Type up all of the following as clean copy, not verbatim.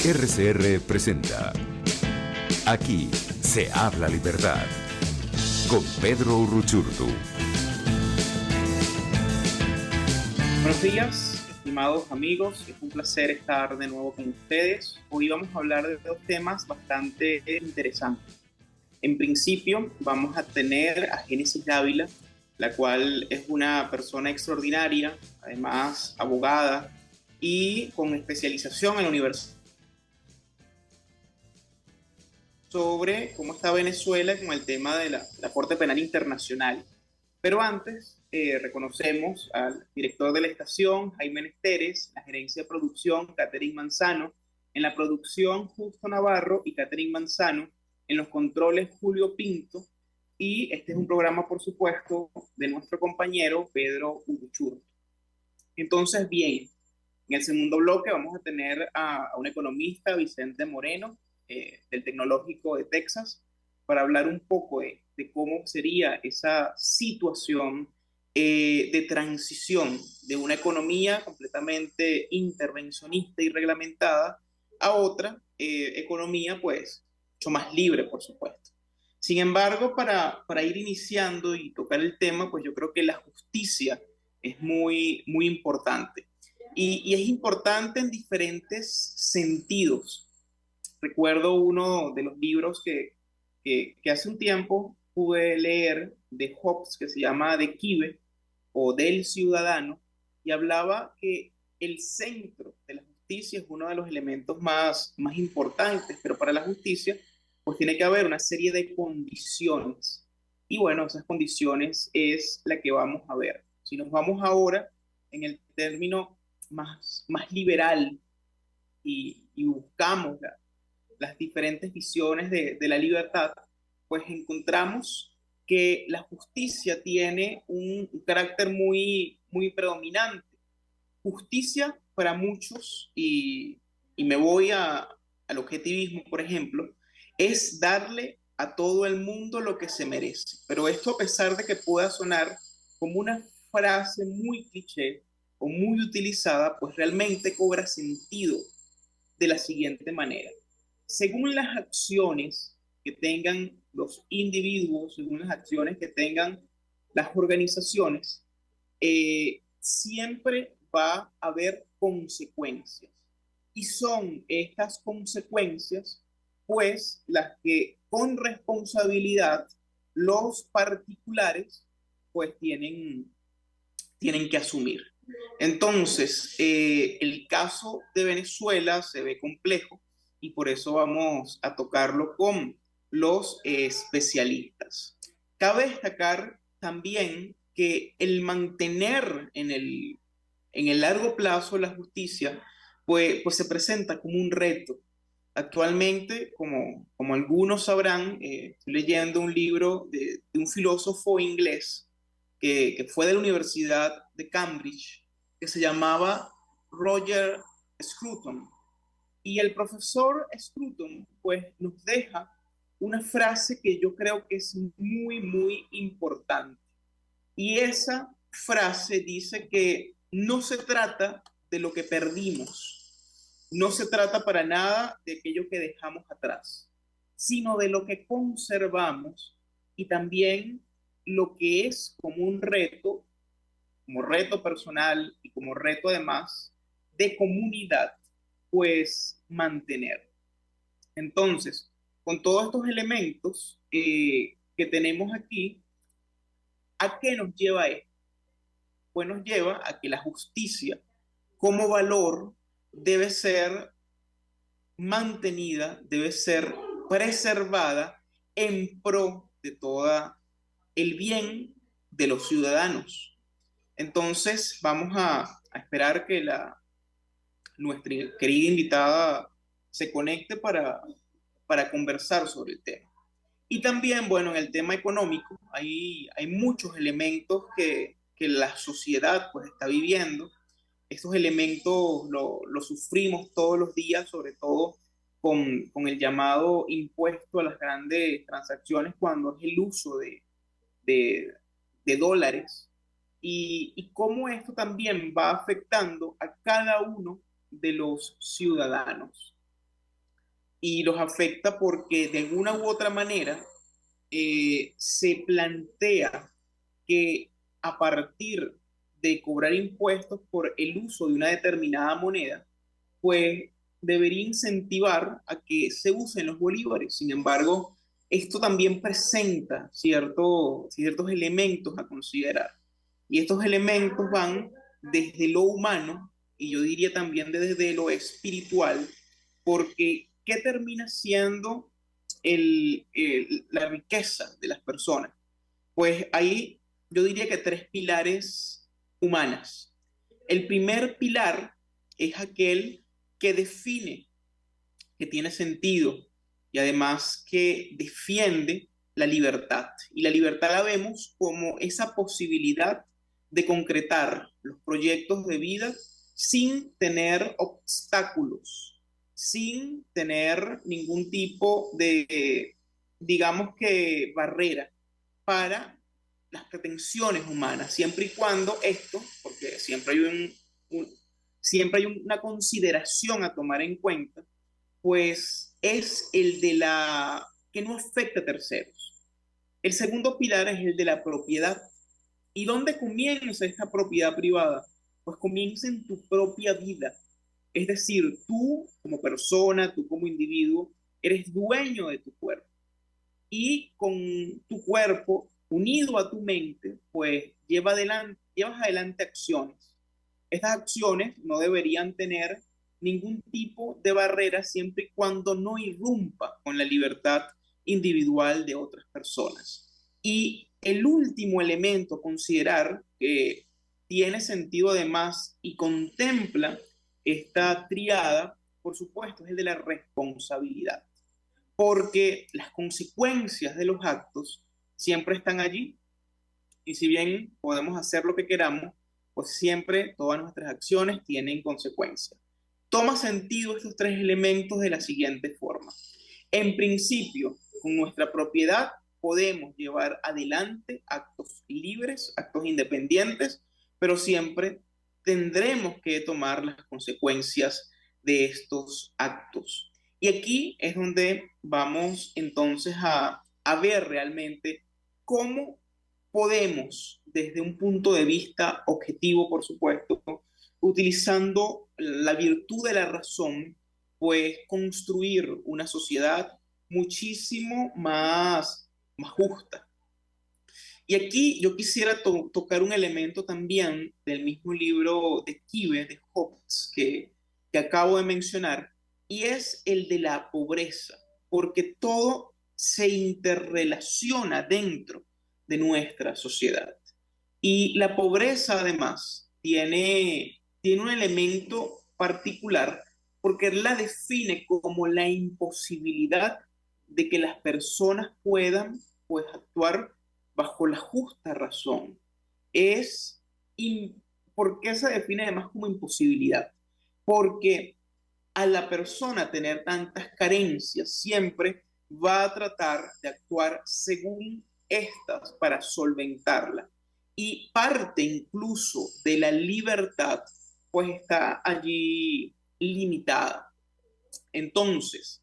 RCR presenta Aquí se habla libertad con Pedro Urruchurtu. Buenos días, estimados amigos. Es un placer estar de nuevo con ustedes. Hoy vamos a hablar de dos temas bastante interesantes. En principio, vamos a tener a Génesis Dávila, la cual es una persona extraordinaria, además abogada y con especialización en la universidad, sobre cómo está Venezuela con el tema de la Corte Penal Internacional. Pero antes, reconocemos al director de la estación, Jaime Nesteres, la gerencia de producción, Catherine Manzano, en la producción, Justo Navarro y Catherine Manzano, en los controles, Julio Pinto, y este es un programa, por supuesto, de nuestro compañero Pedro Uruchurtu. Entonces, bien, en el segundo bloque vamos a tener a un economista, Vicente Moreno, del Tecnológico de Texas, para hablar un poco de cómo sería esa situación de transición de una economía completamente intervencionista y reglamentada a otra economía, pues, mucho más libre, por supuesto. Sin embargo, para ir iniciando y tocar el tema, pues yo creo que la justicia es muy, muy importante. Y es importante en diferentes sentidos. Recuerdo uno de los libros que hace un tiempo pude leer de Hobbes, que se llama De Quive o del ciudadano, y hablaba que el centro de la justicia es uno de los elementos más importantes, pero para la justicia pues tiene que haber una serie de condiciones. Y bueno, esas condiciones es la que vamos a ver. Si nos vamos ahora en el término más liberal y buscamos las diferentes visiones de la libertad, pues encontramos que la justicia tiene un carácter muy, muy predominante. Justicia para muchos, y me voy al objetivismo, por ejemplo, es darle a todo el mundo lo que se merece. Pero esto, a pesar de que pueda sonar como una frase muy cliché o muy utilizada, pues realmente cobra sentido de la siguiente manera. Según las acciones que tengan los individuos, según las acciones que tengan las organizaciones, siempre va a haber consecuencias. Y son estas consecuencias, pues, las que con responsabilidad los particulares, pues, tienen que asumir. Entonces, el caso de Venezuela se ve complejo y por eso vamos a tocarlo con los especialistas. Cabe destacar también que el mantener en el largo plazo la justicia, pues se presenta como un reto. Actualmente, como algunos sabrán, estoy leyendo un libro de un filósofo inglés que fue de la Universidad de Cambridge, que se llamaba Roger Scruton. Y el profesor Scruton, pues, nos deja una frase que yo creo que es muy, muy importante. Y esa frase dice que no se trata de lo que perdimos, no se trata para nada de aquello que dejamos atrás, sino de lo que conservamos y también lo que es como reto personal y como reto además de comunidad, pues mantener. Entonces, con todos estos elementos que tenemos aquí, ¿a qué nos lleva esto? Pues nos lleva a que la justicia como valor debe ser mantenida, debe ser preservada en pro de todo el bien de los ciudadanos. Entonces, vamos a esperar que nuestra querida invitada se conecte para conversar sobre el tema. Y también, bueno, en el tema económico hay muchos elementos que la sociedad pues está viviendo. Estos elementos lo sufrimos todos los días, sobre todo con el llamado impuesto a las grandes transacciones, cuando es el uso de, de dólares, y cómo esto también va afectando a cada uno de los ciudadanos. y los afecta porque de alguna u otra manera se plantea que a partir de cobrar impuestos por el uso de una determinada moneda, pues debería incentivar a que se usen los bolívares. Sin embargo, esto también presenta ciertos elementos a considerar. Y estos elementos van desde lo humano y yo diría también desde lo espiritual, porque ¿qué termina siendo la riqueza de las personas? Pues ahí yo diría que tres pilares humanas. El primer pilar es aquel que define, que tiene sentido y además que defiende la libertad. Y la libertad la vemos como esa posibilidad de concretar los proyectos de vida sin tener obstáculos, sin tener ningún tipo de, digamos que, barrera para las pretensiones humanas, siempre y cuando esto, porque siempre hay una consideración a tomar en cuenta, pues es el de la que no afecta a terceros. El segundo pilar es el de la propiedad. ¿Y dónde comienza esta propiedad privada? Pues comienza en tu propia vida. Es decir, tú como persona, tú como individuo, eres dueño de tu cuerpo y con tu cuerpo unido a tu mente, pues llevas adelante acciones. Estas acciones no deberían tener ningún tipo de barrera siempre y cuando no irrumpa con la libertad individual de otras personas. Y el último elemento a considerar que tiene sentido además y contempla esta triada, por supuesto, es el de la responsabilidad, porque las consecuencias de los actos siempre están allí y si bien podemos hacer lo que queramos, pues siempre todas nuestras acciones tienen consecuencias. Toma sentido estos tres elementos de la siguiente forma. En principio, con nuestra propiedad podemos llevar adelante actos libres, actos independientes, pero siempre tendremos que tomar las consecuencias de estos actos. Y aquí es donde vamos entonces a ver realmente cómo podemos, desde un punto de vista objetivo, por supuesto, utilizando la virtud de la razón, pues construir una sociedad muchísimo más justa. Y aquí yo quisiera tocar un elemento también del mismo libro de Kibe, de Hobbes, que acabo de mencionar, y es el de la pobreza, porque todo se interrelaciona dentro de nuestra sociedad. Y la pobreza además tiene un elemento particular porque la define como la imposibilidad de que las personas puedan pues, actuar bajo la justa razón. Es, ¿Por qué se define además como imposibilidad? Porque a la persona tener tantas carencias siempre va a tratar de actuar según estas para solventarla. Y parte incluso de la libertad pues está allí limitada. Entonces,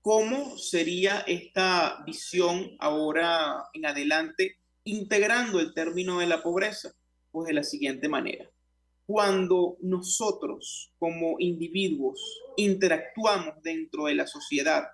¿cómo sería esta visión ahora en adelante integrando el término de la pobreza? Pues de la siguiente manera. Cuando nosotros como individuos interactuamos dentro de la sociedad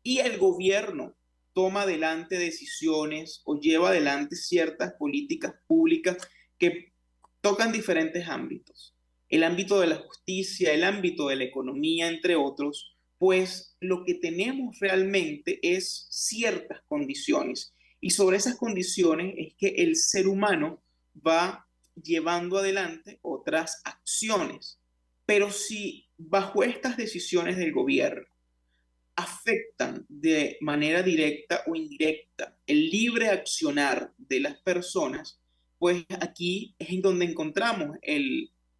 y el gobierno toma adelante decisiones o lleva adelante ciertas políticas públicas que tocan diferentes ámbitos, el ámbito de la justicia, el ámbito de la economía, entre otros, pues lo que tenemos realmente es ciertas condiciones y sobre esas condiciones es que el ser humano va llevando adelante otras acciones. Pero si bajo estas decisiones del gobierno afectan de manera directa o indirecta el libre accionar de las personas, pues aquí es en donde encontramos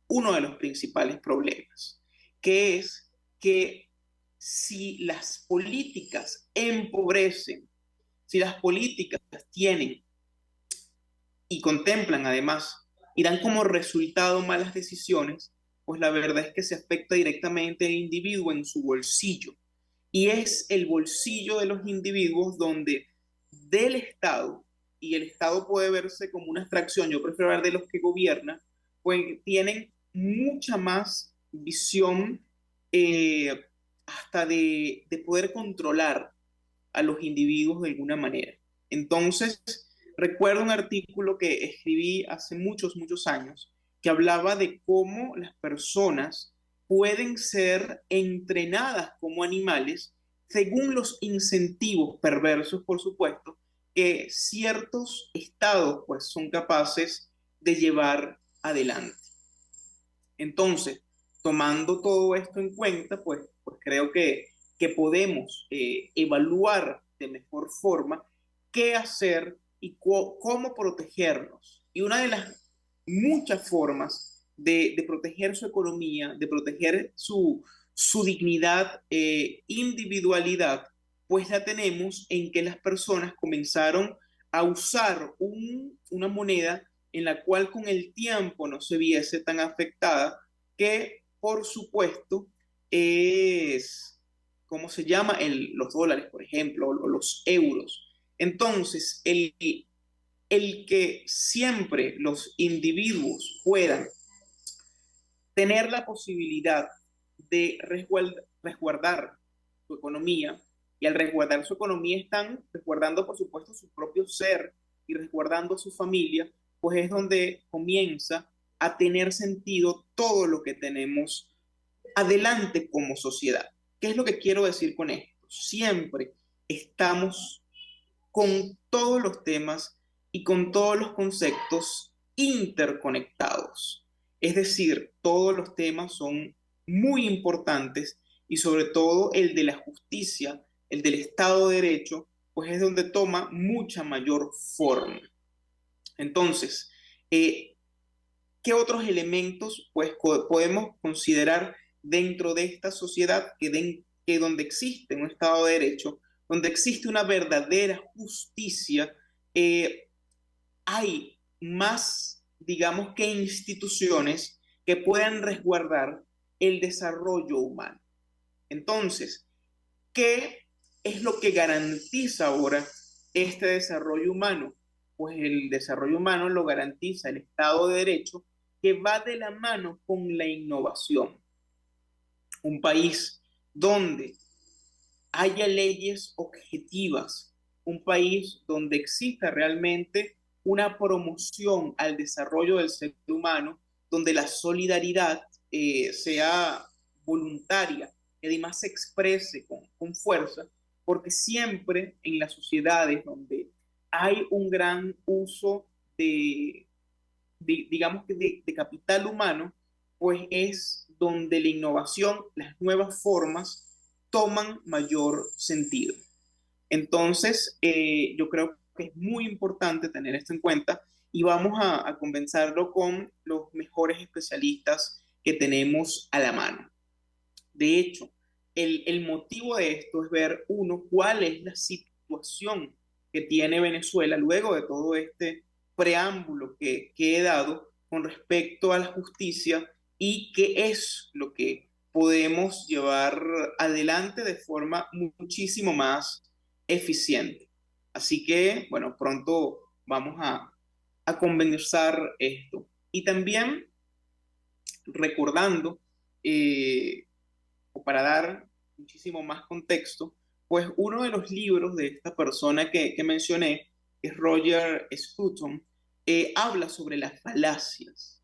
uno de los principales problemas, que es que si las políticas empobrecen, si las políticas tienen y contemplan además y dan como resultado malas decisiones, pues la verdad es que se afecta directamente al individuo en su bolsillo. y es el bolsillo de los individuos donde del Estado, y el Estado puede verse como una abstracción, yo prefiero hablar de los que gobiernan, pues tienen mucha más visión eh, hasta de poder controlar a los individuos de alguna manera. Entonces, recuerdo un artículo que escribí hace muchos, muchos años que hablaba de cómo las personas pueden ser entrenadas como animales según los incentivos perversos, por supuesto, que ciertos estados pues son capaces de llevar adelante. Entonces, tomando todo esto en cuenta, pues creo que podemos evaluar de mejor forma qué hacer y cómo protegernos. Y una de las muchas formas de proteger su economía, de proteger su dignidad, individualidad, pues la tenemos en que las personas comenzaron a usar una moneda en la cual con el tiempo no se viese tan afectada, que por supuesto es, ¿cómo se llama? Los dólares, por ejemplo, o los euros. Entonces, el que siempre los individuos puedan tener la posibilidad de resguardar su economía, y al resguardar su economía están resguardando, por supuesto, su propio ser y resguardando su familia, pues es donde comienza a tener sentido todo lo que tenemos adelante como sociedad. ¿Qué es lo que quiero decir con esto? Siempre estamos con todos los temas y con todos los conceptos interconectados. Es decir, todos los temas son muy importantes y sobre todo el de la justicia, el del Estado de Derecho, pues es donde toma mucha mayor forma. Entonces, ¿qué otros elementos pues, podemos considerar dentro de esta sociedad que donde existe un Estado de Derecho, donde existe una verdadera justicia, hay más, digamos que instituciones que puedan resguardar el desarrollo humano? Entonces, ¿qué es lo que garantiza ahora este desarrollo humano? Pues el desarrollo humano lo garantiza el Estado de Derecho, que va de la mano con la innovación. Un país donde haya leyes objetivas, un país donde exista realmente una promoción al desarrollo del ser humano, donde la solidaridad sea voluntaria y además se exprese con fuerza, porque siempre en las sociedades donde hay un gran uso digamos que de capital humano, pues es donde la innovación, las nuevas formas toman mayor sentido. Entonces, yo creo que es muy importante tener esto en cuenta y vamos a conversarlo con los mejores especialistas que tenemos a la mano. De hecho, el motivo de esto es ver, uno, cuál es la situación que tiene Venezuela luego de todo este preámbulo que he dado con respecto a la justicia y qué es lo que podemos llevar adelante de forma muchísimo más eficiente. Así que, bueno, pronto vamos a conversar esto. Y también recordando o para dar muchísimo más contexto, pues uno de los libros de esta persona que mencioné, que es Roger Scruton, habla sobre las falacias.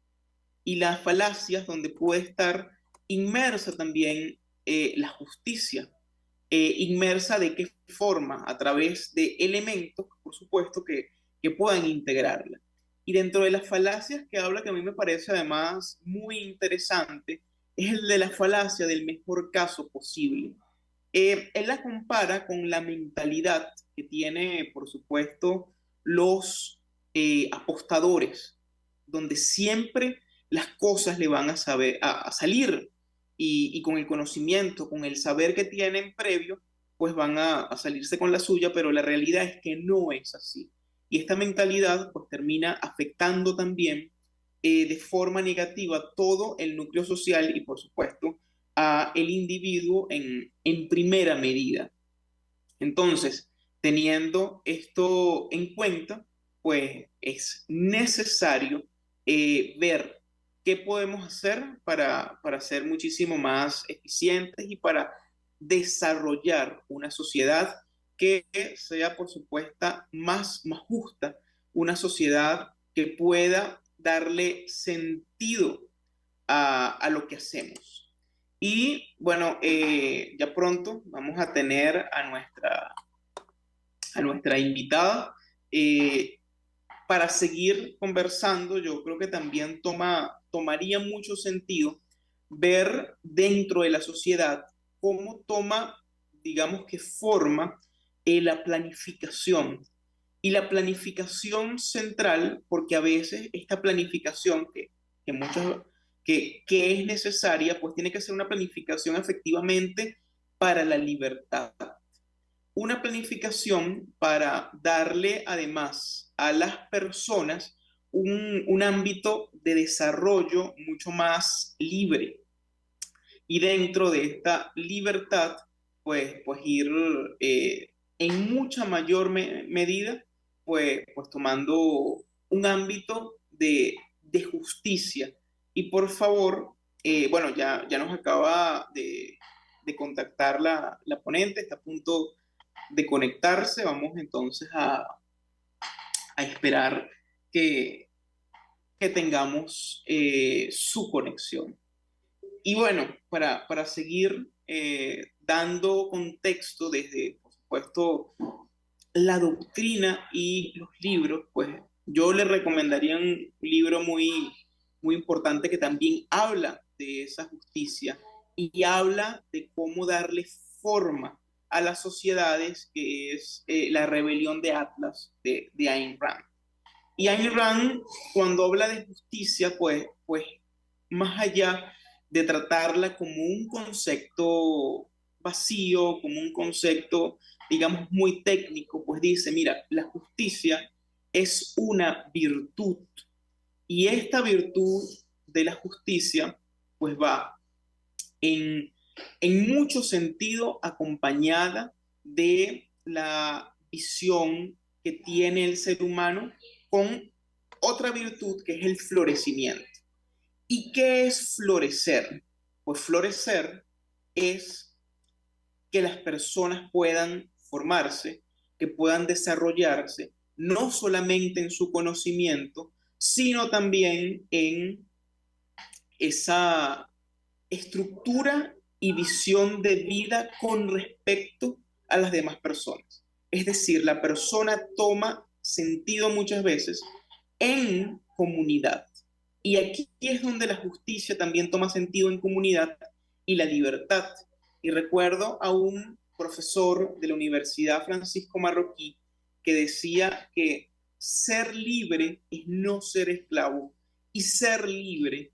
Y las falacias donde puede estar inmersa también la justicia, inmersa de qué forma, a través de elementos, por supuesto, que puedan integrarla. Y dentro de las falacias que habla, que a mí me parece además muy interesante, es el de la falacia del mejor caso posible. Él la compara con la mentalidad que tiene, por supuesto, los apostadores, donde siempre las cosas le van a salir y con el conocimiento, con el saber que tienen previo, pues van a salirse con la suya, pero la realidad es que no es así. Y esta mentalidad pues termina afectando también de forma negativa todo el núcleo social y por supuesto a el individuo en primera medida. Entonces, teniendo esto en cuenta, pues es necesario ver qué podemos hacer para ser muchísimo más eficientes y para desarrollar una sociedad que sea, por supuesto, más justa, una sociedad que pueda darle sentido a lo que hacemos. Y bueno, ya pronto vamos a tener a nuestra invitada eh, para seguir conversando. Yo creo que también tomaría mucho sentido ver dentro de la sociedad cómo toma, digamos que forma la planificación. Y la planificación central, porque a veces esta planificación que muchos que es necesaria, pues tiene que ser una planificación efectivamente para la libertad. Una planificación para darle además a las personas un ámbito de desarrollo mucho más libre. Y dentro de esta libertad, pues ir en mucha mayor medida, pues tomando un ámbito de justicia. Y por favor, bueno, ya nos acaba de contactar la ponente, está a punto de conectarse. Vamos entonces a esperar que, que tengamos su conexión. Y bueno, para seguir dando contexto desde, por supuesto, la doctrina y los libros, pues yo le recomendaría un libro muy importante que también habla de esa justicia y habla de cómo darle forma a las sociedades, que es La rebelión de Atlas de Ayn Rand. Y Ayn Rand, cuando habla de justicia, pues más allá de tratarla como un concepto vacío, como un concepto, digamos, muy técnico, pues dice, mira, la justicia es una virtud y esta virtud de la justicia, pues va en, en mucho sentido acompañada de la visión que tiene el ser humano con otra virtud que es el florecimiento. ¿Y qué es florecer? Pues florecer es que las personas puedan formarse, que puedan desarrollarse, no solamente en su conocimiento, sino también en esa estructura y visión de vida con respecto a las demás personas. Es decir, la persona toma sentido muchas veces en comunidad. Y aquí es donde la justicia también toma sentido en comunidad y la libertad. Y recuerdo a un profesor de la Universidad Francisco Marroquí que decía que ser libre es no ser esclavo y ser libre,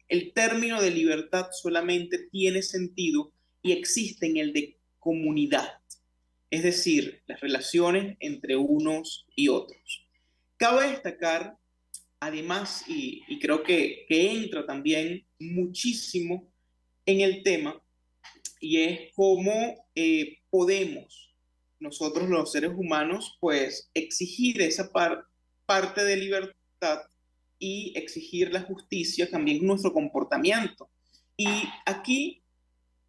el término de libertad solamente tiene sentido y existe en el de comunidad, es decir, las relaciones entre unos y otros. Cabe destacar, además, y creo que entra también muchísimo en el tema, y es cómo podemos nosotros los seres humanos pues exigir esa parte de libertad y exigir la justicia también en nuestro comportamiento. Y aquí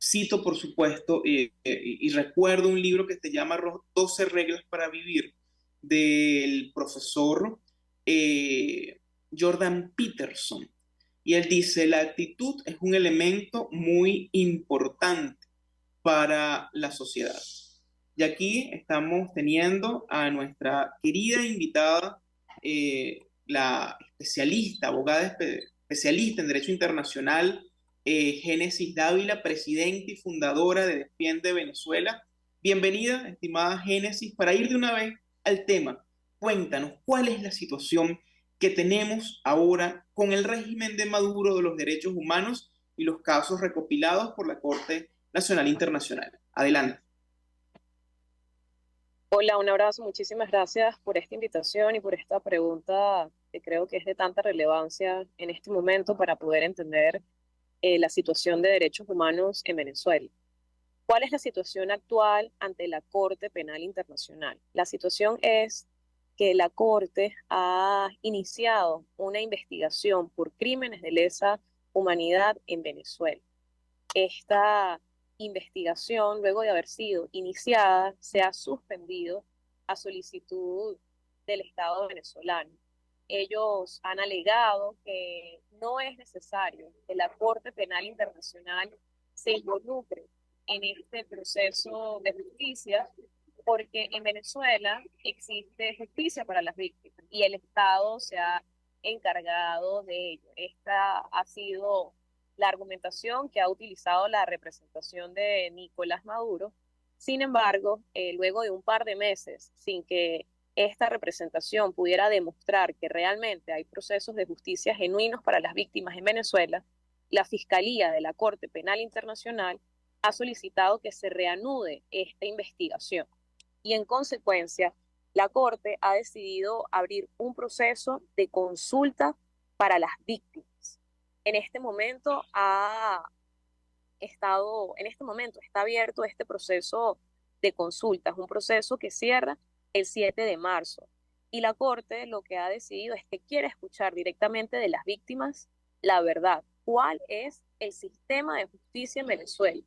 cito, por supuesto, y recuerdo un libro que se llama 12 reglas para vivir, del profesor eh, Jordan Peterson. Y él dice, la actitud es un elemento muy importante para la sociedad. Y aquí estamos teniendo a nuestra querida invitada, la especialista, abogada especialista en Derecho Internacional, Génesis Dávila, presidenta y fundadora de Defiende Venezuela. Bienvenida, estimada Génesis, para ir de una vez al tema. Cuéntanos, ¿cuál es la situación que tenemos ahora con el régimen de Maduro de los derechos humanos y los casos recopilados por la Corte Nacional Internacional? Adelante. Hola, un abrazo. Muchísimas gracias por esta invitación y por esta pregunta que creo que es de tanta relevancia en este momento para poder entender la situación de derechos humanos en Venezuela. ¿Cuál es la situación actual ante la Corte Penal Internacional? La situación es que la Corte ha iniciado una investigación por crímenes de lesa humanidad en Venezuela. Esta investigación, luego de haber sido iniciada, se ha suspendido a solicitud del Estado venezolano. Ellos han alegado que no es necesario que la Corte Penal Internacional se involucre en este proceso de justicia, porque en Venezuela existe justicia para las víctimas y el Estado se ha encargado de ello. Esta ha sido la argumentación que ha utilizado la representación de Nicolás Maduro. Sin embargo, luego de un par de meses sin que esta representación pudiera demostrar que realmente hay procesos de justicia genuinos para las víctimas en Venezuela, la Fiscalía de la Corte Penal Internacional ha solicitado que se reanude esta investigación y en consecuencia la Corte ha decidido abrir un proceso de consulta para las víctimas. En este momento está abierto este proceso de consulta, es un proceso que cierra el 7 de marzo. Y la Corte lo que ha decidido es que quiere escuchar directamente de las víctimas la verdad. ¿Cuál es el sistema de justicia en Venezuela?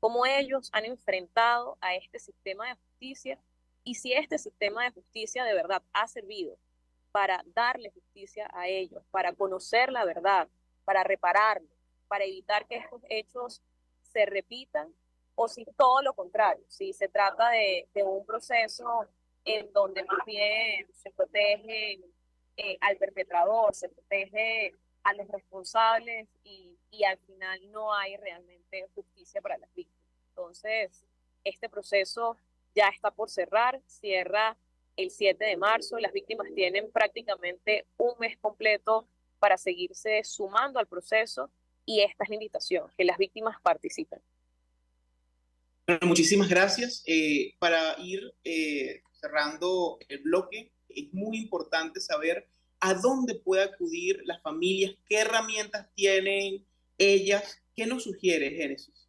¿Cómo ellos han enfrentado a este sistema de justicia? Y si este sistema de justicia de verdad ha servido para darle justicia a ellos, para conocer la verdad, para repararlo, para evitar que estos hechos se repitan, o si todo lo contrario, si se trata de un proceso en donde más bien se protege al perpetrador, se protege a los responsables y al final no hay realmente justicia para las víctimas. Entonces, este proceso ya está por cerrar, cierra el 7 de marzo, las víctimas tienen prácticamente un mes completo para seguirse sumando al proceso y esta es la invitación, que las víctimas participen. Bueno, muchísimas gracias. Para ir cerrando el bloque, es muy importante saber a dónde puede acudir las familias, qué herramientas tienen ellas, qué nos sugiere Génesis.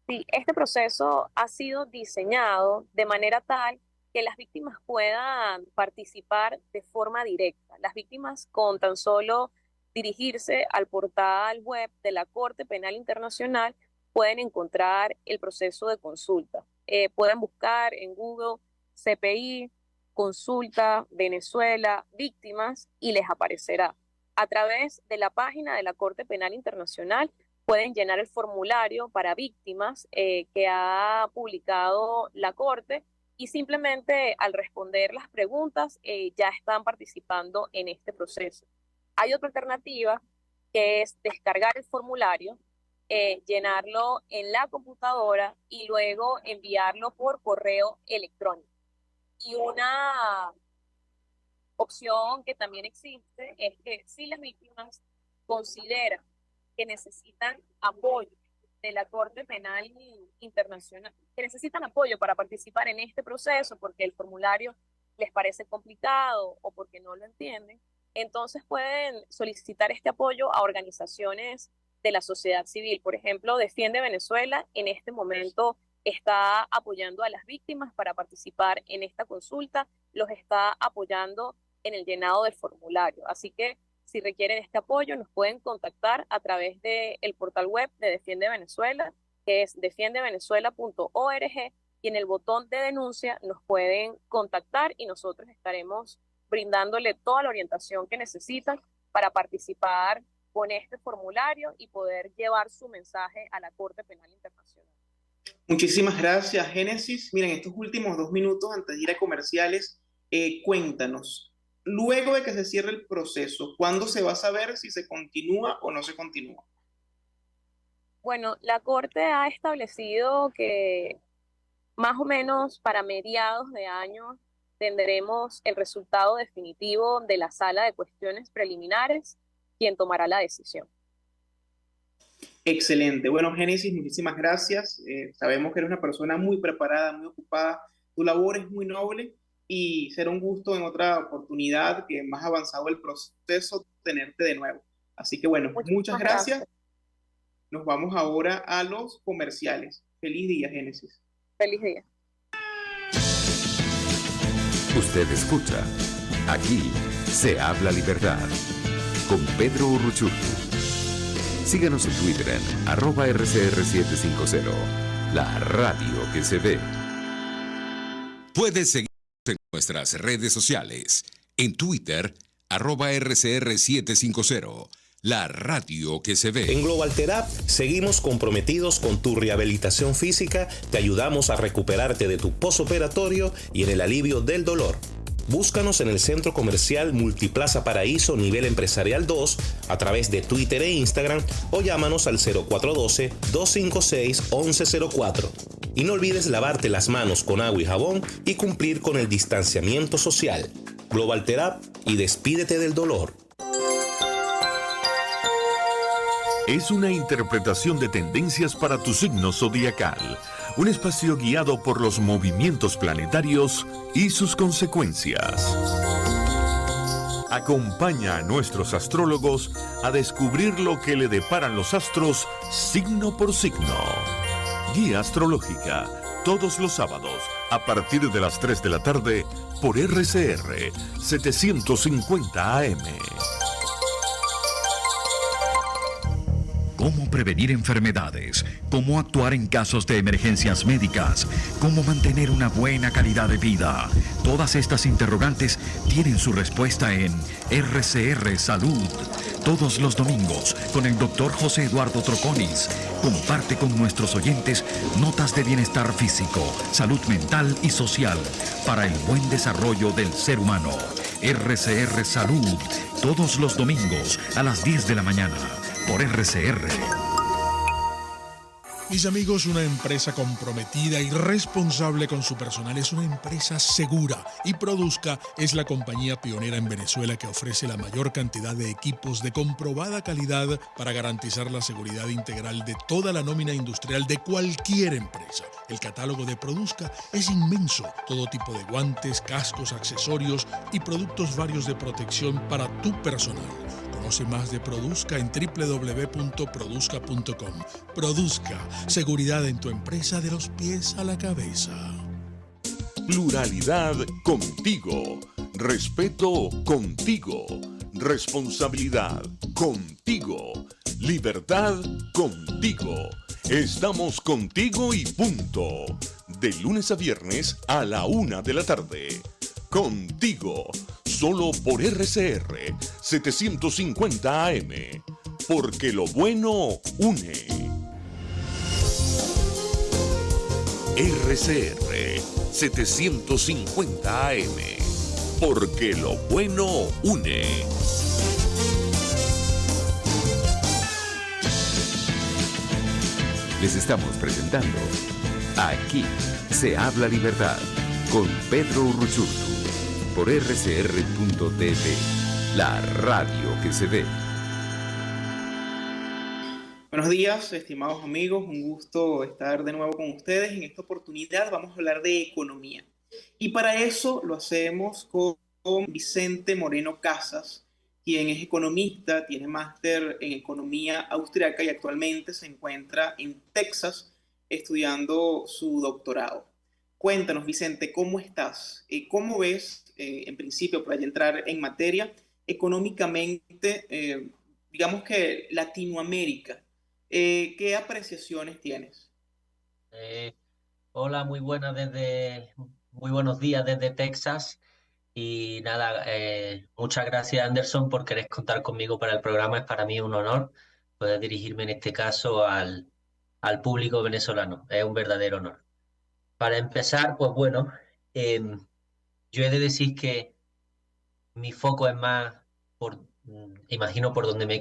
Sí, este proceso ha sido diseñado de manera tal que las víctimas puedan participar de forma directa. Las víctimas con tan solo dirigirse al portal web de la Corte Penal Internacional pueden encontrar el proceso de consulta. Pueden buscar en Google CPI, consulta, Venezuela, víctimas y les aparecerá. A través de la página de la Corte Penal Internacional pueden llenar el formulario para víctimas que ha publicado la Corte y simplemente al responder las preguntas ya están participando en este proceso. Hay otra alternativa que es descargar el formulario, llenarlo en la computadora y luego enviarlo por correo electrónico. Y una opción que también existe es que si las víctimas consideran que necesitan apoyo de la Corte Penal Internacional, que necesitan apoyo para participar en este proceso porque el formulario les parece complicado o porque no lo entienden, entonces pueden solicitar este apoyo a organizaciones de la sociedad civil. Por ejemplo, Defiende Venezuela en este momento está apoyando a las víctimas para participar en esta consulta, los está apoyando en el llenado del formulario. Así que si requieren este apoyo, nos pueden contactar a través del portal web de Defiende Venezuela, que es defiendevenezuela.org, y en el botón de denuncia nos pueden contactar y nosotros estaremos brindándole toda la orientación que necesitan para participar con este formulario y poder llevar su mensaje a la Corte Penal Internacional. Muchísimas gracias, Génesis. Miren, estos últimos 2 minutos antes de ir a comerciales, cuéntanos, luego de que se cierre el proceso, ¿cuándo se va a saber si se continúa o no se continúa? Bueno, la Corte ha establecido que más o menos para mediados de año tendremos el resultado definitivo de la sala de cuestiones preliminares, quien tomará la decisión. Excelente. Bueno, Génesis, muchísimas gracias. Sabemos que eres una persona muy preparada, muy ocupada. Tu labor es muy noble y será un gusto en otra oportunidad que más avanzado el proceso tenerte de nuevo. Así que bueno, muchas Muchísimas gracias. gracias. Nos vamos ahora a los comerciales. Feliz día, Génesis. Feliz día. Usted escucha, aquí se habla libertad, con Pedro Urruchurtu. Síganos en Twitter en @RCR750, la radio que se ve. Puedes seguirnos en nuestras redes sociales. En Twitter, @RCR750, la radio que se ve. En Global Therap seguimos comprometidos con tu rehabilitación física, te ayudamos a recuperarte de tu posoperatorio y en el alivio del dolor. Búscanos en el Centro Comercial Multiplaza Paraíso Nivel Empresarial 2 a través de Twitter e Instagram o llámanos al 0412-256-1104. Y no olvides lavarte las manos con agua y jabón y cumplir con el distanciamiento social. Global Therap y despídete del dolor. Es una interpretación de tendencias para tu signo zodiacal. Un espacio guiado por los movimientos planetarios y sus consecuencias. Acompaña a nuestros astrólogos a descubrir lo que le deparan los astros signo por signo. Guía astrológica, todos los sábados, a partir de las 3 de la tarde, por RCR 750 AM. Cómo prevenir enfermedades, cómo actuar en casos de emergencias médicas, cómo mantener una buena calidad de vida. Todas estas interrogantes tienen su respuesta en RCR Salud. Todos los domingos, con el Dr. José Eduardo Troconis, comparte con nuestros oyentes notas de bienestar físico, salud mental y social para el buen desarrollo del ser humano. RCR Salud, todos los domingos a las 10 de la mañana. Por RCR. Mis amigos, una empresa comprometida y responsable con su personal es una empresa segura, y Produzca es la compañía pionera en Venezuela que ofrece la mayor cantidad de equipos de comprobada calidad para garantizar la seguridad integral de toda la nómina industrial de cualquier empresa. El catálogo de Produzca es inmenso, todo tipo de guantes, cascos, accesorios y productos varios de protección para tu personal. Conoce más de Produzca en www.produzca.com. Produzca, seguridad en tu empresa de los pies a la cabeza. Pluralidad contigo. Respeto contigo. Responsabilidad contigo. Libertad contigo. Estamos contigo y punto. De lunes a viernes a la 1 de la tarde. Contigo, solo por RCR 750 AM, porque lo bueno une. RCR 750 AM, porque lo bueno une. Les estamos presentando Aquí se habla libertad, con Pedro Urruchurtu, por rcr.tv, la radio que se ve. Buenos días, estimados amigos, un gusto estar de nuevo con ustedes. En esta oportunidad vamos a hablar de economía. Y para eso lo hacemos con Vicente Moreno Casas, quien es economista, tiene máster en economía austriaca y actualmente se encuentra en Texas estudiando su doctorado. Cuéntanos, Vicente, ¿cómo estás? ¿Cómo ves, en principio, para ya entrar en materia, económicamente, digamos que Latinoamérica? ¿Qué apreciaciones tienes? Hola, muy buenos días desde Texas. Y nada, muchas gracias, Anderson, por querer contar conmigo para el programa. Es para mí un honor poder dirigirme en este caso al público venezolano. Es un verdadero honor. Para empezar, pues bueno, yo he de decir que mi foco es más, imagino por donde me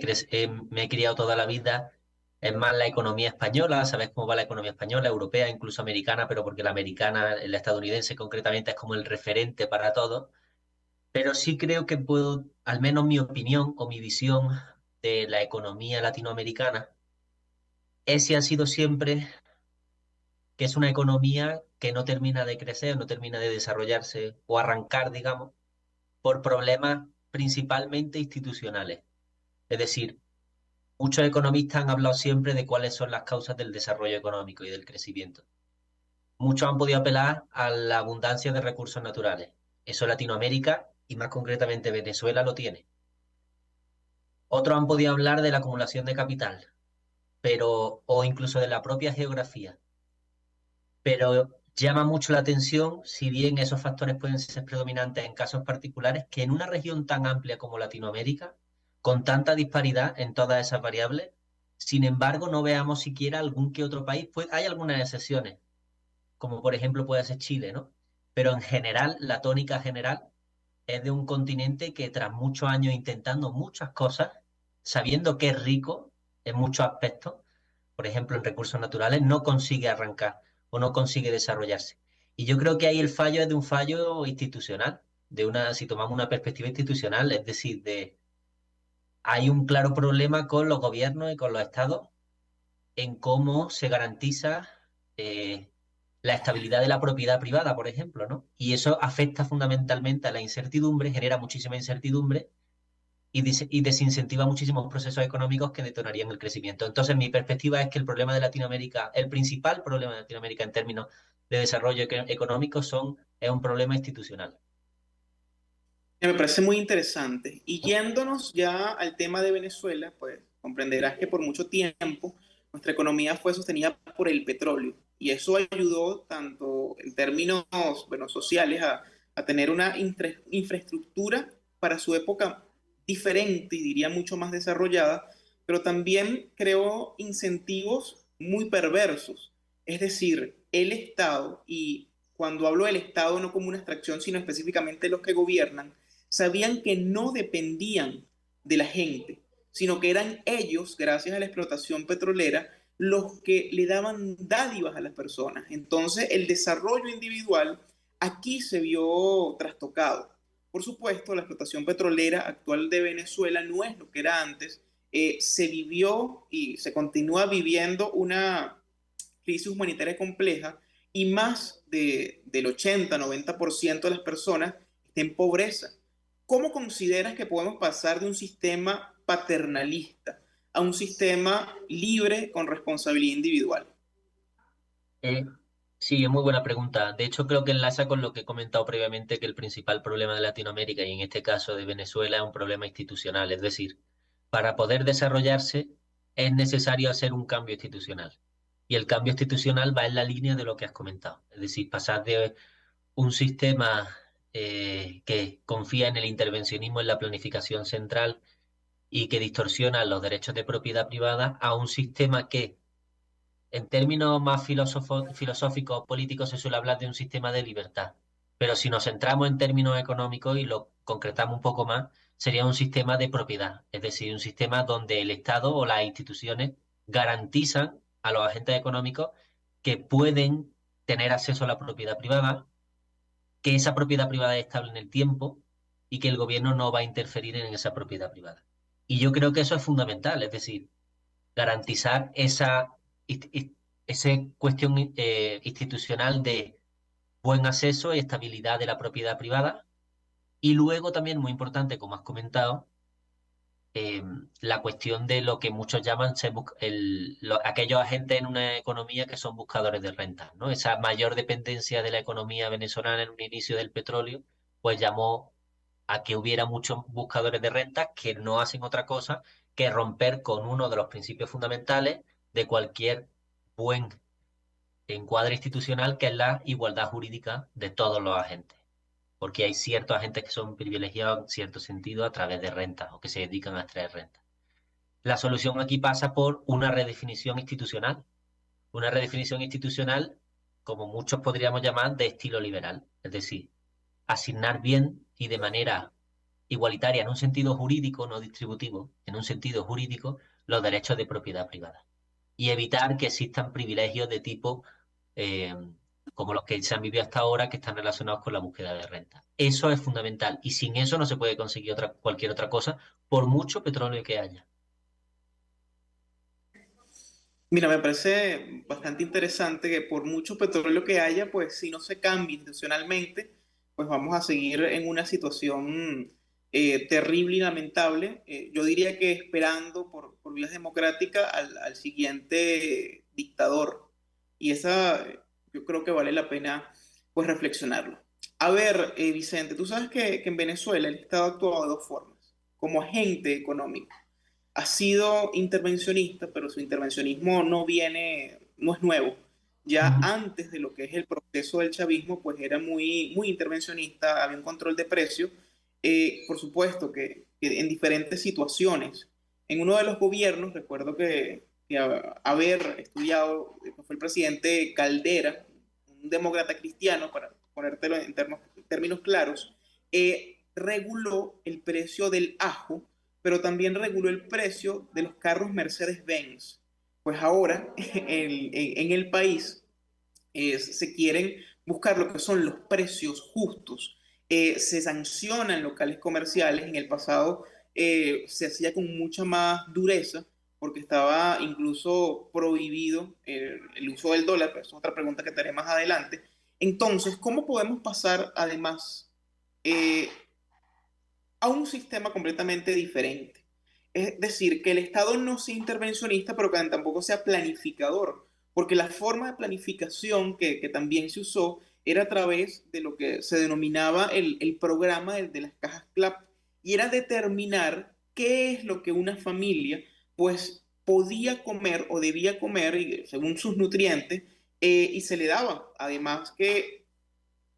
he criado toda la vida, es más la economía española. Sabes cómo va la economía española, europea, incluso americana, pero porque la americana, la estadounidense concretamente, es como el referente para todo. Pero sí creo que puedo, al menos mi opinión o mi visión de la economía latinoamericana, es y ha sido siempre que es una economía que no termina de crecer, no termina de desarrollarse o arrancar, digamos, por problemas principalmente institucionales. Es decir, muchos economistas han hablado siempre de cuáles son las causas del desarrollo económico y del crecimiento. Muchos han podido apelar a la abundancia de recursos naturales. Eso Latinoamérica, y más concretamente Venezuela, lo tiene. Otros han podido hablar de la acumulación de capital, o incluso de la propia geografía. Pero llama mucho la atención, si bien esos factores pueden ser predominantes en casos particulares, que en una región tan amplia como Latinoamérica, con tanta disparidad en todas esas variables, sin embargo no veamos siquiera algún que otro país. Pues hay algunas excepciones, como por ejemplo puede ser Chile, ¿no? Pero en general, la tónica general es de un continente que tras muchos años intentando muchas cosas, sabiendo que es rico en muchos aspectos, por ejemplo en recursos naturales, no consigue arrancar o no consigue desarrollarse. Y yo creo que ahí el fallo es de un fallo institucional, si tomamos una perspectiva institucional, es decir, hay un claro problema con los gobiernos y con los estados en cómo se garantiza la estabilidad de la propiedad privada, por ejemplo, ¿no? Y eso afecta fundamentalmente a la incertidumbre, genera muchísima incertidumbre y desincentiva muchísimos procesos económicos que detonarían el crecimiento. Entonces, mi perspectiva es que el problema de Latinoamérica, el principal problema de Latinoamérica en términos de desarrollo económico es un problema institucional. Me parece muy interesante. Y yéndonos ya al tema de Venezuela, pues comprenderás que por mucho tiempo nuestra economía fue sostenida por el petróleo. Y eso ayudó tanto en términos, bueno, sociales a tener una infraestructura para su época diferente y diría mucho más desarrollada, pero también creó incentivos muy perversos. Es decir, el Estado, y cuando hablo del Estado no como una abstracción, sino específicamente los que gobiernan, sabían que no dependían de la gente, sino que eran ellos, gracias a la explotación petrolera, los que le daban dádivas a las personas. Entonces, el desarrollo individual aquí se vio trastocado. Por supuesto, la explotación petrolera actual de Venezuela no es lo que era antes. Se vivió y se continúa viviendo una crisis humanitaria compleja y más del 80-90% de las personas están en pobreza. ¿Cómo consideras que podemos pasar de un sistema paternalista a un sistema libre con responsabilidad individual? Sí, es muy buena pregunta. De hecho, creo que enlaza con lo que he comentado previamente, que el principal problema de Latinoamérica y en este caso de Venezuela es un problema institucional. Es decir, para poder desarrollarse es necesario hacer un cambio institucional. Y el cambio institucional va en la línea de lo que has comentado. Es decir, pasar de un sistema que confía en el intervencionismo en la planificación central y que distorsiona los derechos de propiedad privada a un sistema que, en términos más filosóficos o políticos, se suele hablar de un sistema de libertad. Pero si nos centramos en términos económicos y lo concretamos un poco más, sería un sistema de propiedad. Es decir, un sistema donde el Estado o las instituciones garantizan a los agentes económicos que pueden tener acceso a la propiedad privada, que esa propiedad privada es estable en el tiempo y que el gobierno no va a interferir en esa propiedad privada. Y yo creo que eso es fundamental, es decir, garantizar esa cuestión institucional de buen acceso y estabilidad de la propiedad privada. Y luego también, muy importante, como has comentado, la cuestión de lo que muchos llaman aquellos agentes en una economía que son buscadores de rentas, ¿no? Esa mayor dependencia de la economía venezolana en un inicio del petróleo, pues llamó a que hubiera muchos buscadores de rentas que no hacen otra cosa que romper con uno de los principios fundamentales de cualquier buen encuadre institucional, que es la igualdad jurídica de todos los agentes. Porque hay ciertos agentes que son privilegiados en cierto sentido a través de rentas o que se dedican a extraer rentas. La solución aquí pasa por una redefinición institucional. Una redefinición institucional, como muchos podríamos llamar, de estilo liberal. Es decir, asignar bien y de manera igualitaria en un sentido jurídico, no distributivo, en un sentido jurídico, los derechos de propiedad privada. Y evitar que existan privilegios de tipo como los que se han vivido hasta ahora, que están relacionados con la búsqueda de renta. Eso es fundamental y sin eso no se puede conseguir cualquier otra cosa, por mucho petróleo que haya. Mira, me parece bastante interesante que por mucho petróleo que haya, pues si no se cambia institucionalmente, pues vamos a seguir en una situación terrible y lamentable. Yo diría que esperando por vías democráticas al siguiente dictador. Y esa yo creo que vale la pena pues reflexionarlo. A ver, Vicente, tú sabes que en Venezuela el Estado ha actuado de dos formas. Como agente económico. Ha sido intervencionista, pero su intervencionismo no es nuevo. Ya antes de lo que es el proceso del chavismo, pues era muy intervencionista, había un control de precios. Por supuesto que en diferentes situaciones. En uno de los gobiernos, recuerdo que haber estudiado, fue el presidente Caldera, un demócrata cristiano, para ponértelo en términos claros, reguló el precio del ajo, pero también reguló el precio de los carros Mercedes-Benz. Pues ahora en el país se quieren buscar lo que son los precios justos. Se sancionan locales comerciales. En el pasado se hacía con mucha más dureza porque estaba incluso prohibido el uso del dólar, pero es otra pregunta que te haré más adelante. Entonces, ¿cómo podemos pasar además a un sistema completamente diferente? Es decir, que el Estado no sea intervencionista, pero que tampoco sea planificador, porque la forma de planificación que también se usó era a través de lo que se denominaba el programa de las cajas CLAP, y era determinar qué es lo que una familia pues podía comer o debía comer según sus nutrientes, y se le daba. Además que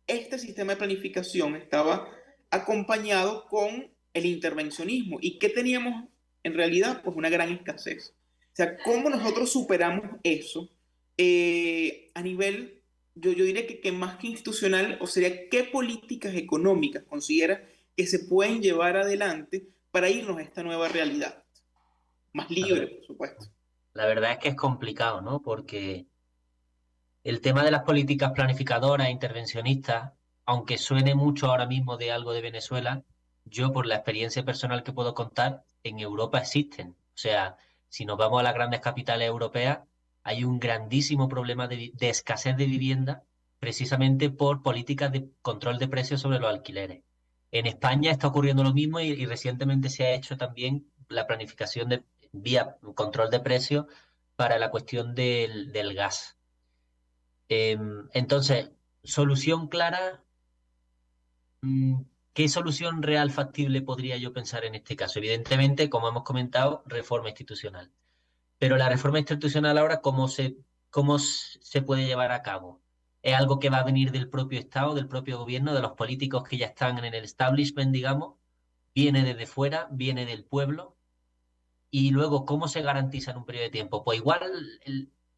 este sistema de planificación estaba acompañado con el intervencionismo. ¿Y qué teníamos en realidad? Pues una gran escasez. O sea, ¿cómo nosotros superamos eso a nivel, yo diría que más que institucional, o sería qué políticas económicas considera que se pueden llevar adelante para irnos a esta nueva realidad? Más libre, por supuesto. La verdad es que es complicado, ¿no? Porque el tema de las políticas planificadoras e intervencionistas, aunque suene mucho ahora mismo de algo de Venezuela, yo por la experiencia personal que puedo contar, en Europa existen. O sea, si nos vamos a las grandes capitales europeas, hay un grandísimo problema de escasez de vivienda precisamente por políticas de control de precios sobre los alquileres. En España está ocurriendo lo mismo y recientemente se ha hecho también la planificación de vía control de precios para la cuestión del gas. Entonces, solución clara, ¿qué solución real factible podría yo pensar en este caso? Evidentemente, como hemos comentado, reforma institucional. Pero la reforma institucional ahora, ¿cómo se puede llevar a cabo? ¿Es algo que va a venir del propio Estado, del propio gobierno, de los políticos que ya están en el establishment, digamos? ¿Viene desde fuera? ¿Viene del pueblo? Y luego, ¿cómo se garantiza en un periodo de tiempo? Pues igual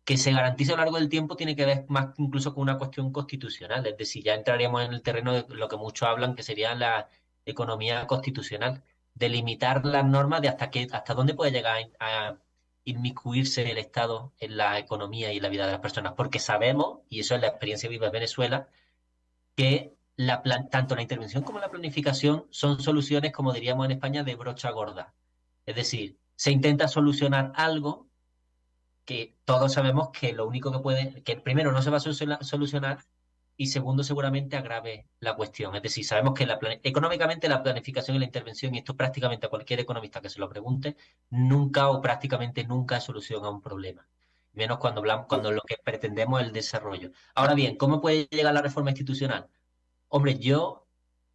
que se garantice a lo largo del tiempo tiene que ver más incluso con una cuestión constitucional. Es decir, ya entraríamos en el terreno de lo que muchos hablan que sería la economía constitucional, delimitar las normas de hasta dónde puede llegar a inmiscuirse el Estado en la economía y la vida de las personas. Porque sabemos, y eso es la experiencia viva de Venezuela, que tanto la intervención como la planificación son soluciones, como diríamos en España, de brocha gorda. Es decir, se intenta solucionar algo que todos sabemos que lo único que primero no se va a solucionar y segundo seguramente agrave la cuestión. Es decir, sabemos que económicamente la planificación y la intervención, y esto prácticamente a cualquier economista que se lo pregunte, nunca o prácticamente nunca es solución a un problema. Menos cuando lo que pretendemos es el desarrollo. Ahora bien, ¿cómo puede llegar la reforma institucional? Hombre, yo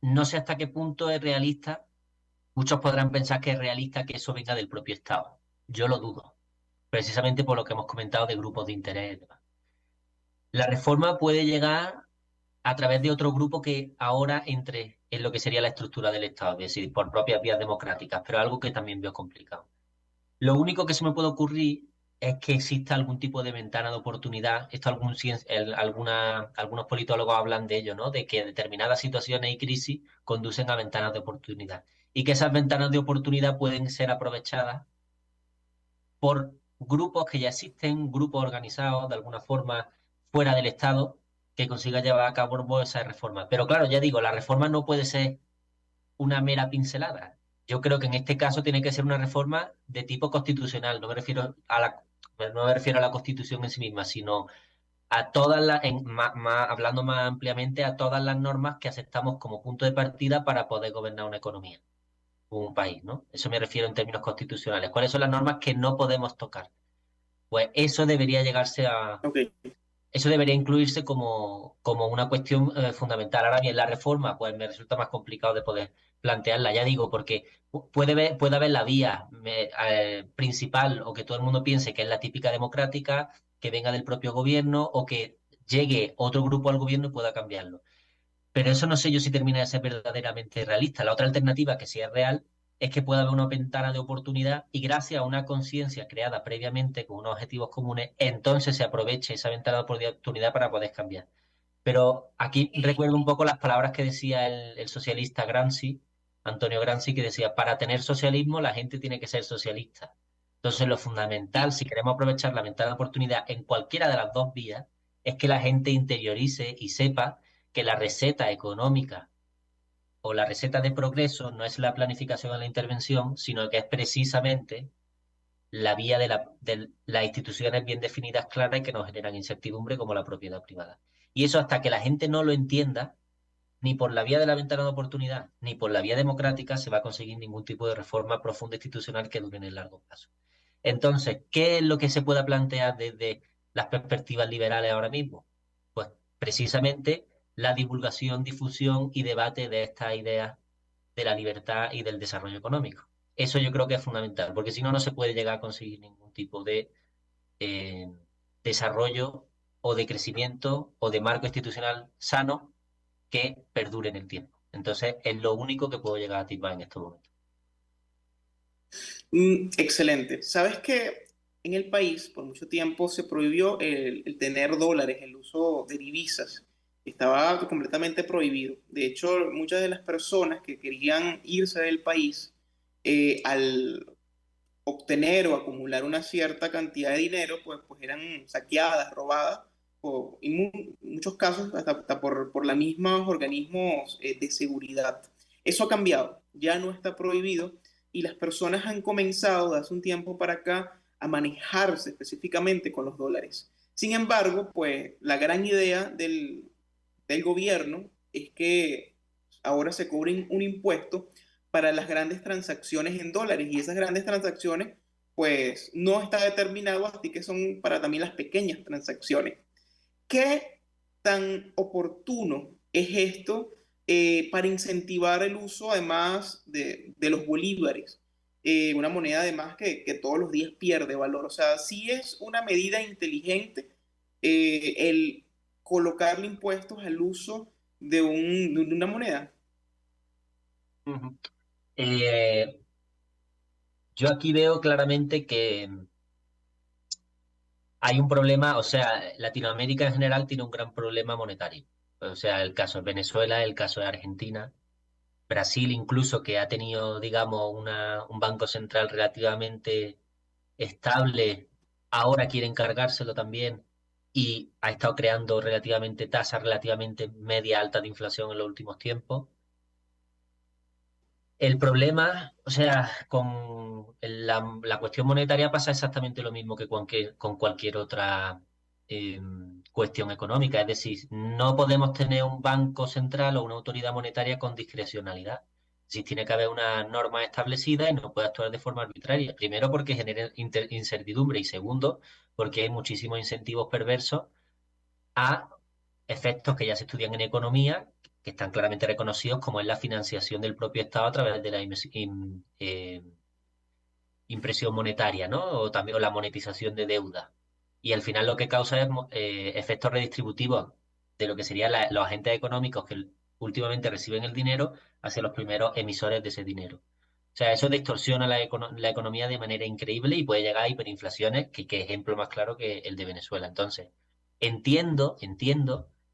no sé hasta qué punto es realista. Muchos podrán pensar que es realista que eso venga del propio Estado. Yo lo dudo, precisamente por lo que hemos comentado de grupos de interés y demás. La reforma puede llegar a través de otro grupo que ahora entre en lo que sería la estructura del Estado, es decir, por propias vías democráticas, pero algo que también veo complicado. Lo único que se me puede ocurrir es que exista algún tipo de ventana de oportunidad. Esto algunos politólogos hablan de ello, ¿no? De que determinadas situaciones y crisis conducen a ventanas de oportunidad. Y que esas ventanas de oportunidad pueden ser aprovechadas por grupos que ya existen, grupos organizados de alguna forma fuera del Estado, que consigan llevar a cabo esa reforma. Pero claro, ya digo, la reforma no puede ser una mera pincelada. Yo creo que en este caso tiene que ser una reforma de tipo constitucional. No me refiero a la Constitución en sí misma, sino a todas hablando más ampliamente, a todas las normas que aceptamos como punto de partida para poder gobernar una economía. un país, ¿no? Eso me refiero en términos constitucionales. ¿Cuáles son las normas que no podemos tocar? Pues eso debería llegarse a... Ok. Eso debería incluirse como una cuestión fundamental. Ahora bien, la reforma, pues me resulta más complicado de poder plantearla, ya digo, porque puede haber la vía principal o que todo el mundo piense que es la típica democrática, que venga del propio gobierno o que llegue otro grupo al gobierno y pueda cambiarlo. Pero eso no sé yo si termina de ser verdaderamente realista. La otra alternativa, que sí es real, es que pueda haber una ventana de oportunidad y gracias a una conciencia creada previamente con unos objetivos comunes, entonces se aproveche esa ventana de oportunidad para poder cambiar. Pero aquí recuerdo un poco las palabras que decía el socialista Gramsci, Antonio Gramsci, que decía, para tener socialismo la gente tiene que ser socialista. Entonces lo fundamental, si queremos aprovechar la ventana de oportunidad en cualquiera de las dos vías, es que la gente interiorice y sepa que la receta económica o la receta de progreso no es la planificación o la intervención, sino que es precisamente la vía de las instituciones bien definidas, claras y que nos generan incertidumbre como la propiedad privada. Y eso hasta que la gente no lo entienda, ni por la vía de la ventana de oportunidad, ni por la vía democrática se va a conseguir ningún tipo de reforma profunda institucional que dure en el largo plazo. Entonces, ¿qué es lo que se pueda plantear desde las perspectivas liberales ahora mismo? Pues precisamente la divulgación, difusión y debate de estas ideas de la libertad y del desarrollo económico. Eso yo creo que es fundamental, porque si no, no se puede llegar a conseguir ningún tipo de desarrollo o de crecimiento o de marco institucional sano que perdure en el tiempo. Entonces, es lo único que puedo llegar a atisbar en estos momentos. Excelente. Sabes que en el país por mucho tiempo se prohibió el tener dólares, el uso de divisas. Estaba completamente prohibido. De hecho, muchas de las personas que querían irse del país, al obtener o acumular una cierta cantidad de dinero, pues eran saqueadas, robadas, en muchos casos hasta por los mismos organismos de seguridad. Eso ha cambiado, ya no está prohibido y las personas han comenzado de hace un tiempo para acá a manejarse específicamente con los dólares. Sin embargo, pues la gran idea del gobierno es que ahora se cobre un impuesto para las grandes transacciones en dólares y esas grandes transacciones pues no está determinado, así que son para también las pequeñas transacciones. ¿Qué tan oportuno es esto para incentivar el uso además de los bolívares? Una moneda además que todos los días pierde valor. O sea, sí es una medida inteligente el colocarle impuestos al uso de una moneda. Uh-huh. Yo aquí veo claramente que hay un problema, o sea, Latinoamérica en general tiene un gran problema monetario. O sea, el caso es Venezuela, el caso es Argentina, Brasil incluso, que ha tenido, digamos, un banco central relativamente estable, ahora quiere encargárselo también y ha estado creando relativamente tasas relativamente media alta de inflación en los últimos tiempos. El problema, o sea, con la cuestión monetaria pasa exactamente lo mismo que con cualquier otra cuestión económica. Es decir, no podemos tener un banco central o una autoridad monetaria con discrecionalidad. Sí, tiene que haber una norma establecida y no puede actuar de forma arbitraria. Primero, porque genera incertidumbre y segundo, porque hay muchísimos incentivos perversos a efectos que ya se estudian en economía, que están claramente reconocidos, como es la financiación del propio Estado a través de la impresión monetaria, ¿no? O también la monetización de deuda. Y al final lo que causa es efectos redistributivos de lo que serían los agentes económicos que últimamente reciben el dinero hacia los primeros emisores de ese dinero. O sea, eso distorsiona la economía de manera increíble y puede llegar a hiperinflaciones, que ejemplo más claro que el de Venezuela. Entonces, entiendo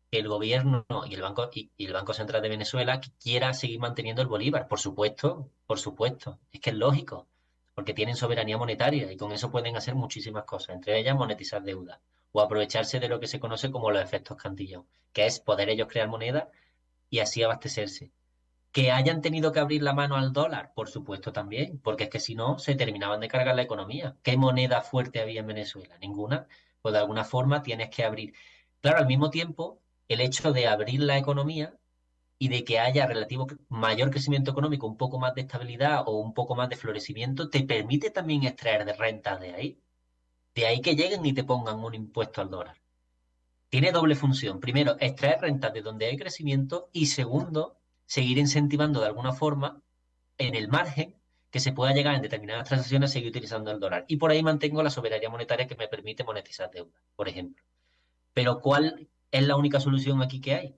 que el gobierno y el Banco Central de Venezuela quiera seguir manteniendo el bolívar. Por supuesto, es que es lógico, porque tienen soberanía monetaria y con eso pueden hacer muchísimas cosas, entre ellas monetizar deuda o aprovecharse de lo que se conoce como los efectos Cantillón, que es poder ellos crear moneda y así abastecerse. Que hayan tenido que abrir la mano al dólar, por supuesto también, porque es que si no, se terminaban de cargar la economía. ¿Qué moneda fuerte había en Venezuela? Ninguna. Pues de alguna forma tienes que abrir. Claro, al mismo tiempo, el hecho de abrir la economía y de que haya relativo mayor crecimiento económico, un poco más de estabilidad o un poco más de florecimiento, te permite también extraer de rentas de ahí. De ahí que lleguen y te pongan un impuesto al dólar. Tiene doble función. Primero, extraer rentas de donde hay crecimiento y segundo, seguir incentivando de alguna forma en el margen que se pueda llegar en determinadas transacciones a seguir utilizando el dólar. Y por ahí mantengo la soberanía monetaria que me permite monetizar deuda, por ejemplo. Pero ¿cuál es la única solución aquí que hay?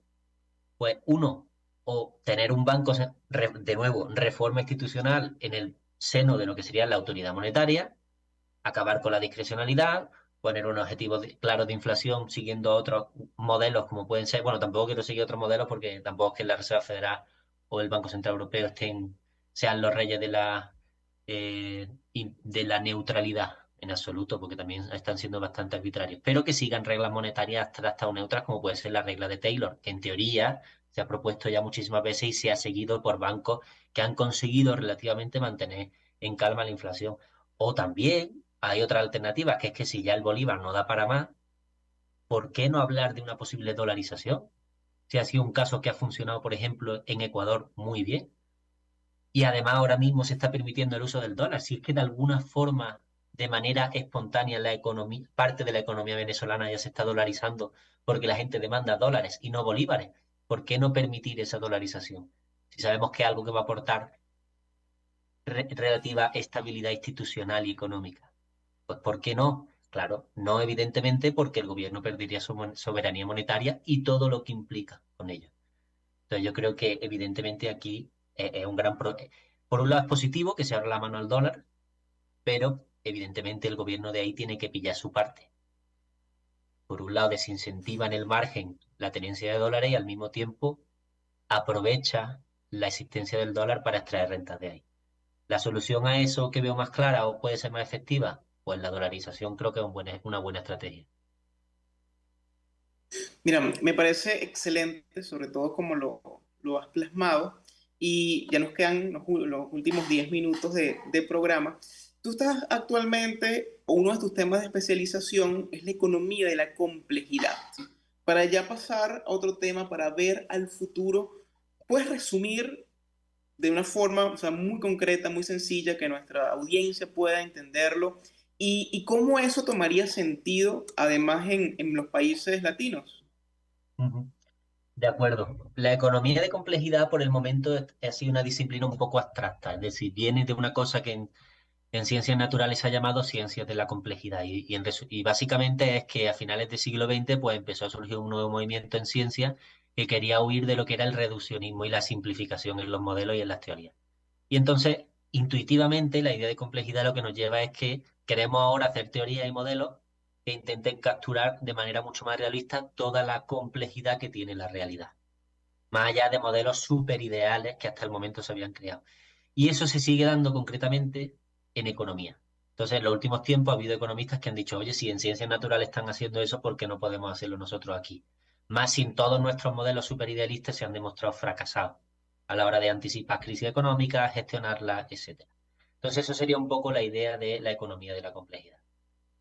Pues uno, o tener un banco, de nuevo, reforma institucional en el seno de lo que sería la autoridad monetaria, acabar con la discrecionalidad, poner unos objetivos claros de inflación siguiendo otros modelos como pueden ser, bueno, tampoco quiero seguir otros modelos porque tampoco es que la Reserva Federal o el Banco Central Europeo sean los reyes de la neutralidad en absoluto, porque también están siendo bastante arbitrarios, pero que sigan reglas monetarias abstractas o neutras como puede ser la regla de Taylor, que en teoría se ha propuesto ya muchísimas veces y se ha seguido por bancos que han conseguido relativamente mantener en calma la inflación. O también hay otra alternativa, que es que si ya el bolívar no da para más, ¿por qué no hablar de una posible dolarización? Si ha sido un caso que ha funcionado, por ejemplo, en Ecuador muy bien. Y además ahora mismo se está permitiendo el uso del dólar. Si es que de alguna forma, de manera espontánea, la economía, parte de la economía venezolana ya se está dolarizando porque la gente demanda dólares y no bolívares, ¿por qué no permitir esa dolarización? Si sabemos que es algo que va a aportar relativa estabilidad institucional y económica. Pues ¿por qué no? Claro, no evidentemente porque el gobierno perdería su soberanía monetaria y todo lo que implica con ello. Entonces yo creo que evidentemente aquí es un gran... Por un lado es positivo que se abra la mano al dólar, pero evidentemente el gobierno de ahí tiene que pillar su parte. Por un lado desincentiva en el margen la tenencia de dólares y al mismo tiempo aprovecha la existencia del dólar para extraer rentas de ahí. La solución a eso que veo más clara o puede ser más efectiva, pues la dolarización creo que es una buena estrategia. Mira, me parece excelente, sobre todo como lo has plasmado, y ya nos quedan los últimos 10 minutos de programa. Tú estás actualmente, o uno de tus temas de especialización es la economía de la complejidad. Para ya pasar a otro tema, para ver al futuro, ¿puedes resumir de una forma, o sea, muy concreta, muy sencilla, que nuestra audiencia pueda entenderlo? Y cómo eso tomaría sentido, además, en los países latinos. De acuerdo. La economía de complejidad por el momento ha sido una disciplina un poco abstracta, es decir, viene de una cosa que en ciencias naturales se ha llamado ciencias de la complejidad y básicamente es que a finales del siglo XX pues empezó a surgir un nuevo movimiento en ciencia que quería huir de lo que era el reduccionismo y la simplificación en los modelos y en las teorías. Y entonces, intuitivamente, la idea de complejidad lo que nos lleva es que queremos ahora hacer teorías y modelos que intenten capturar de manera mucho más realista toda la complejidad que tiene la realidad, más allá de modelos súper ideales que hasta el momento se habían creado. Y eso se sigue dando concretamente en economía. Entonces, en los últimos tiempos ha habido economistas que han dicho, oye, si en ciencias naturales están haciendo eso, ¿por qué no podemos hacerlo nosotros aquí? Más sin todos nuestros modelos superidealistas se han demostrado fracasados a la hora de anticipar crisis económicas, gestionarlas, etc. Entonces, eso sería un poco la idea de la economía de la complejidad.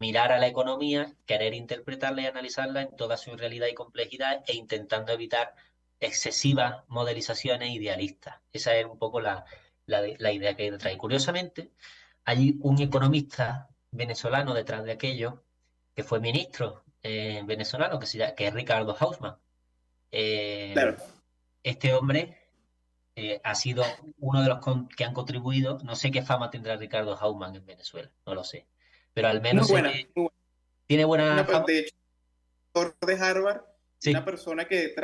Mirar a la economía, querer interpretarla y analizarla en toda su realidad y complejidad e intentando evitar excesivas modelizaciones idealistas. Esa es un poco la idea que hay detrás. Y curiosamente, hay un economista venezolano detrás de aquello que fue ministro venezolano, que es Ricardo Hausmann. Claro. Este hombre ha sido uno de los que han contribuido. No sé qué fama tendrá Ricardo Hausmann en Venezuela, no lo sé. Pero al menos Muy buena. Tiene buena fama. De hecho, doctor de Harvard, sí. Una persona que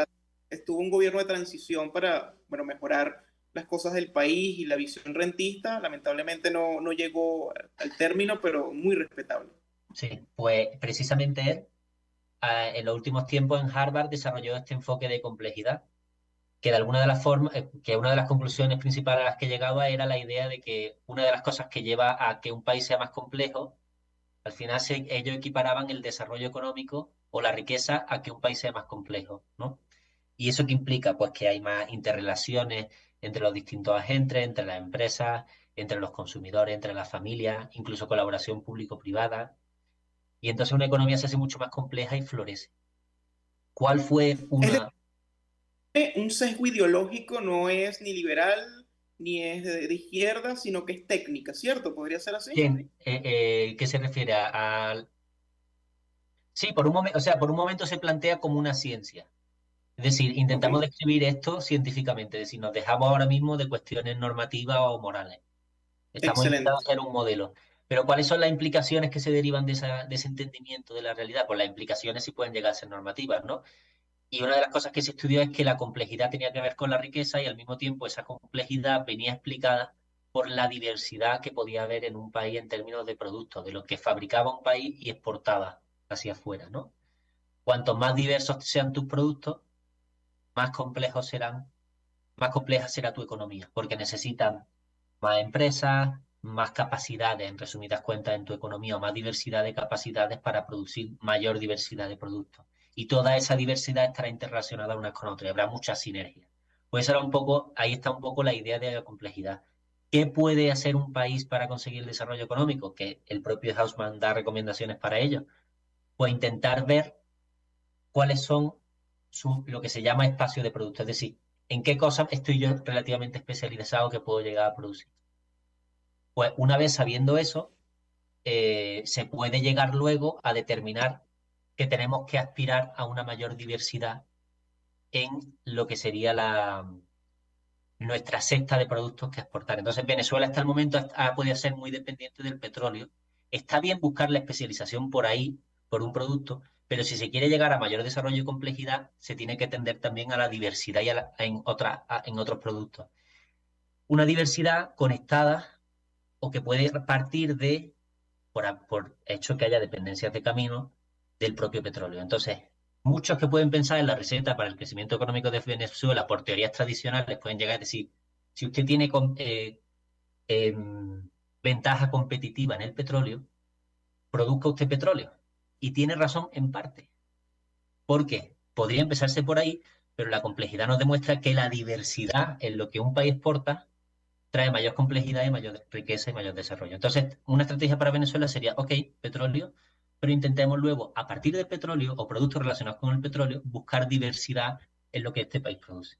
estuvo en un gobierno de transición para, bueno, mejorar las cosas del país y la visión rentista. Lamentablemente no llegó al término, pero muy respetable. Sí, pues precisamente él en los últimos tiempos en Harvard desarrolló este enfoque de complejidad, que de alguna de las formas, que una de las conclusiones principales a las que llegaba era la idea de que una de las cosas que lleva a que un país sea más complejo, al final ellos equiparaban el desarrollo económico o la riqueza a que un país sea más complejo, ¿no? ¿Y eso qué implica? Pues que hay más interrelaciones entre los distintos agentes, entre las empresas, entre los consumidores, entre las familias, incluso colaboración público-privada. Y entonces una economía se hace mucho más compleja y florece. ¿Cuál fue una...? Un sesgo ideológico no es ni liberal ni es de izquierda, sino que es técnica, ¿cierto? ¿Podría ser así? ¿Qué se refiere a? Sí, por un momento, o sea, por un momento se plantea como una ciencia. Es decir, Ok, intentamos describir esto científicamente, es decir, nos dejamos ahora mismo de cuestiones normativas o morales. Estamos intentando excelente. hacer un modelo. Pero ¿cuáles son las implicaciones que se derivan de ese entendimiento de la realidad? Pues las implicaciones sí pueden llegar a ser normativas, ¿no? Y una de las cosas que se estudió es que la complejidad tenía que ver con la riqueza y al mismo tiempo esa complejidad venía explicada por la diversidad que podía haber en un país en términos de productos, de lo que fabricaba un país y exportaba hacia afuera, ¿no? Cuanto más diversos sean tus productos, más complejos serán, más compleja será tu economía, porque necesitan más empresas, más capacidades, en resumidas cuentas, en tu economía, o más diversidad de capacidades para producir mayor diversidad de productos. Y toda esa diversidad estará interrelacionada unas con otras, y habrá mucha sinergia. Pues era un poco, ahí está un poco la idea de la complejidad. ¿Qué puede hacer un país para conseguir el desarrollo económico? Que el propio Hausmann da recomendaciones para ello. Pues intentar ver cuáles son lo que se llama espacio de producto, es decir, en qué cosas estoy yo relativamente especializado que puedo llegar a producir. Pues una vez sabiendo eso, se puede llegar luego a determinar que tenemos que aspirar a una mayor diversidad en lo que sería nuestra cesta de productos que exportar. Entonces, Venezuela hasta el momento ha podido ser muy dependiente del petróleo. Está bien buscar la especialización por ahí, por un producto, pero si se quiere llegar a mayor desarrollo y complejidad, se tiene que tender también a la diversidad y en otros productos. Una diversidad conectada o que puede partir por hecho que haya dependencias de camino del propio petróleo. Entonces, muchos que pueden pensar en la receta para el crecimiento económico de Venezuela por teorías tradicionales pueden llegar a decir, si usted tiene ventaja competitiva en el petróleo, produzca usted petróleo. Y tiene razón en parte. ¿Por qué? Podría empezarse por ahí, pero la complejidad nos demuestra que la diversidad en lo que un país exporta trae mayor complejidad y mayor riqueza y mayor desarrollo. Entonces, una estrategia para Venezuela sería, ok, petróleo, pero intentemos luego, a partir del petróleo o productos relacionados con el petróleo, buscar diversidad en lo que este país produce.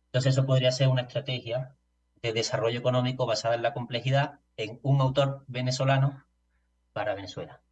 Entonces, eso podría ser una estrategia de desarrollo económico basada en la complejidad en un autor venezolano para Venezuela.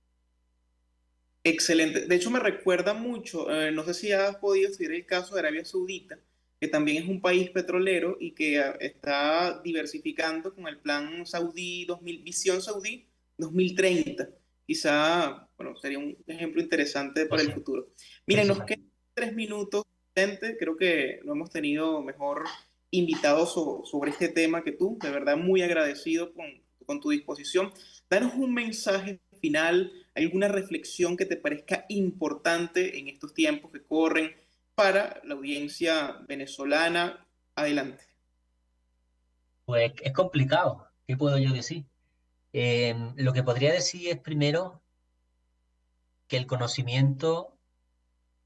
Excelente. De hecho, me recuerda mucho, no sé si has podido estudiar el caso de Arabia Saudita, que también es un país petrolero y que está diversificando con el plan Saudí 2000, Visión Saudí 2030. Quizá, bueno, sería un ejemplo interesante para Pues el sí, futuro. Miren, nos precisamente. quedan 3 minutos, gente. Creo que no hemos tenido mejor invitado sobre este tema que tú. De verdad, muy agradecido con tu disposición. Danos un mensaje final, alguna reflexión que te parezca importante en estos tiempos que corren para la audiencia venezolana. Adelante. Pues es complicado. ¿Qué puedo yo decir? Lo que podría decir es primero que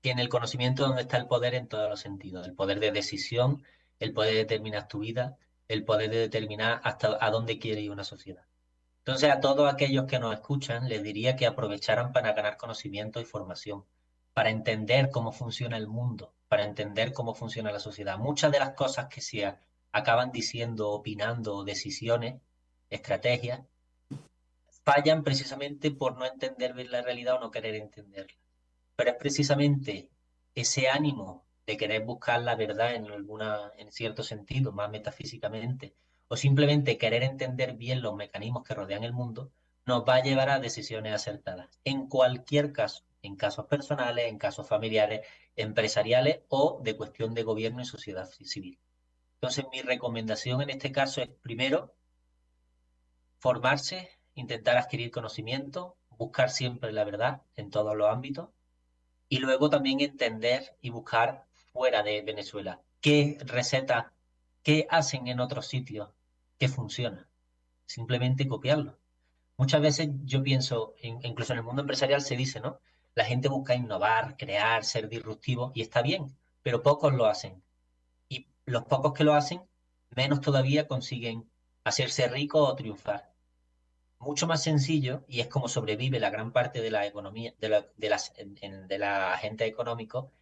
que en el conocimiento donde está el poder en todos los sentidos, el poder de decisión, el poder de determinar tu vida, el poder de determinar hasta a dónde quiere ir una sociedad. Entonces, a todos aquellos que nos escuchan, les diría que aprovecharan para ganar conocimiento y formación, para entender cómo funciona el mundo, para entender cómo funciona la sociedad. Muchas de las cosas que se acaban diciendo, opinando, decisiones, estrategias, fallan precisamente por no entender bien la realidad o no querer entenderla. Pero es precisamente ese ánimo de querer buscar la verdad en cierto sentido, más metafísicamente, o simplemente querer entender bien los mecanismos que rodean el mundo, nos va a llevar a decisiones acertadas. En cualquier caso, en casos personales, en casos familiares, empresariales o de cuestión de gobierno y sociedad civil. Entonces, mi recomendación en este caso es, primero, formarse, intentar adquirir conocimiento, buscar siempre la verdad en todos los ámbitos y luego también entender y buscar fuera de Venezuela qué recetas, qué hacen en otros sitios que funciona. Simplemente copiarlo. Muchas veces yo pienso, incluso en el mundo empresarial se dice, ¿no? La gente busca innovar, crear, ser disruptivo y está bien, pero pocos lo hacen. Y los pocos que lo hacen, menos todavía consiguen hacerse ricos o triunfar. Mucho más sencillo, y es como sobrevive la gran parte de la economía, de la agente económico,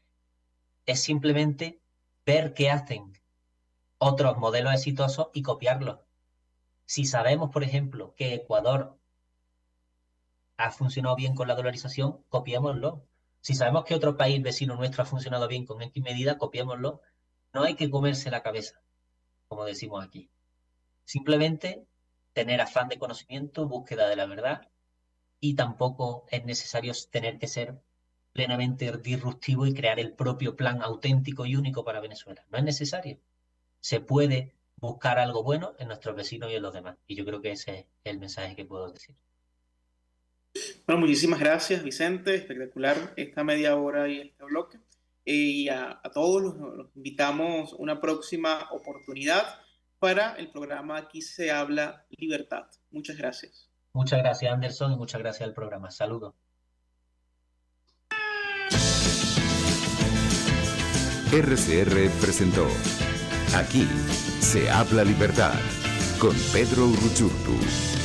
es simplemente ver qué hacen otros modelos exitosos y copiarlos. Si sabemos, por ejemplo, que Ecuador ha funcionado bien con la dolarización, copiémoslo. Si sabemos que otro país vecino nuestro ha funcionado bien con X medida, copiémoslo. No hay que comerse la cabeza, como decimos aquí. Simplemente tener afán de conocimiento, búsqueda de la verdad, y tampoco es necesario tener que ser plenamente disruptivo y crear el propio plan auténtico y único para Venezuela. No es necesario. Se puede buscar algo bueno en nuestros vecinos y en los demás. Y yo creo que ese es el mensaje que puedo decir. Bueno, muchísimas gracias, Vicente. Espectacular esta media hora y este bloque. Y a todos los invitamos a una próxima oportunidad para el programa Aquí se habla libertad. Muchas gracias. Muchas gracias, Anderson, y muchas gracias al programa. Saludos. RCR presentó Aquí se habla libertad con Pedro Urruchurtu.